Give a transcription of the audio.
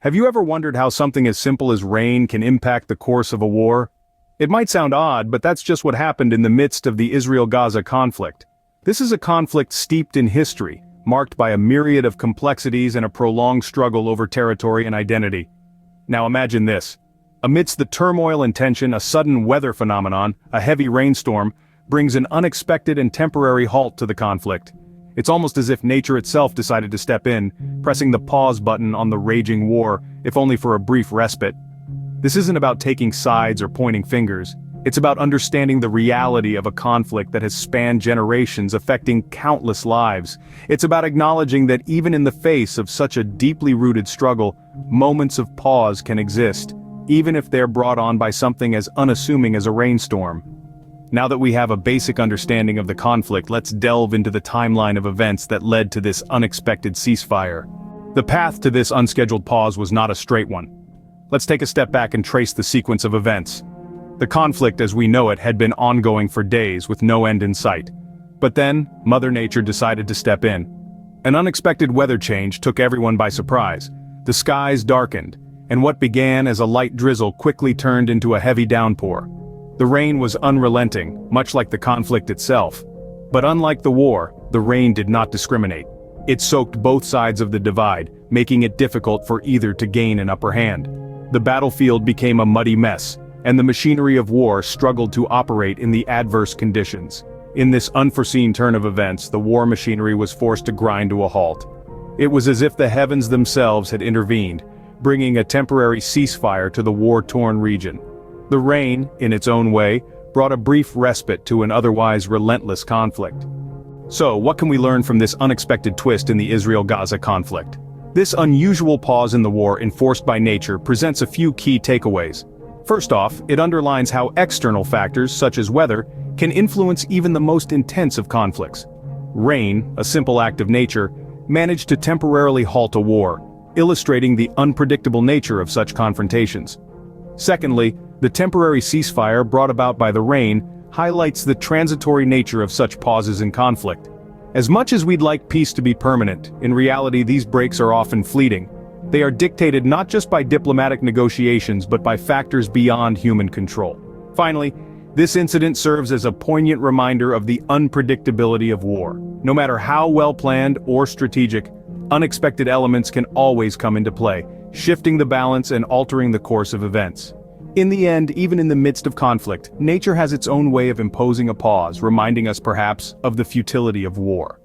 Have you ever wondered how something as simple as rain can impact the course of a war? It might sound odd, but that's just what happened in the midst of the Israel-Gaza conflict. This is a conflict steeped in history, marked by a myriad of complexities and a prolonged struggle over territory and identity. Now imagine this. Amidst the turmoil and tension, a sudden weather phenomenon, a heavy rainstorm, brings an unexpected and temporary halt to the conflict. It's almost as if nature itself decided to step in, pressing the pause button on the raging war, if only for a brief respite. This isn't about taking sides or pointing fingers. It's about understanding the reality of a conflict that has spanned generations, affecting countless lives. It's about acknowledging that even in the face of such a deeply rooted struggle, moments of pause can exist, even if they're brought on by something as unassuming as a rainstorm. Now that we have a basic understanding of the conflict, let's delve into the timeline of events that led to this unexpected ceasefire. The path to this unscheduled pause was not a straight one. Let's take a step back and trace the sequence of events. The conflict as we know it had been ongoing for days with no end in sight. But then, Mother Nature decided to step in. An unexpected weather change took everyone by surprise. The skies darkened, and what began as a light drizzle quickly turned into a heavy downpour. The rain was unrelenting, much like the conflict itself. But unlike the war, the rain did not discriminate. It soaked both sides of the divide, making it difficult for either to gain an upper hand. The battlefield became a muddy mess, and the machinery of war struggled to operate in the adverse conditions. In this unforeseen turn of events, the war machinery was forced to grind to a halt. It was as if the heavens themselves had intervened, bringing a temporary ceasefire to the war-torn region. The rain, in its own way, brought a brief respite to an otherwise relentless conflict. So, what can we learn from this unexpected twist in the Israel-Gaza conflict? This unusual pause in the war enforced by nature presents a few key takeaways. First off, it underlines how external factors, such as weather, can influence even the most intense of conflicts. Rain, a simple act of nature, managed to temporarily halt a war, illustrating the unpredictable nature of such confrontations. Secondly, the temporary ceasefire brought about by the rain highlights the transitory nature of such pauses in conflict. As much as we'd like peace to be permanent, in reality these breaks are often fleeting. They are dictated not just by diplomatic negotiations but by factors beyond human control. Finally, this incident serves as a poignant reminder of the unpredictability of war. No matter how well-planned or strategic, unexpected elements can always come into play, shifting the balance and altering the course of events. In the end, even in the midst of conflict, nature has its own way of imposing a pause, reminding us perhaps of the futility of war.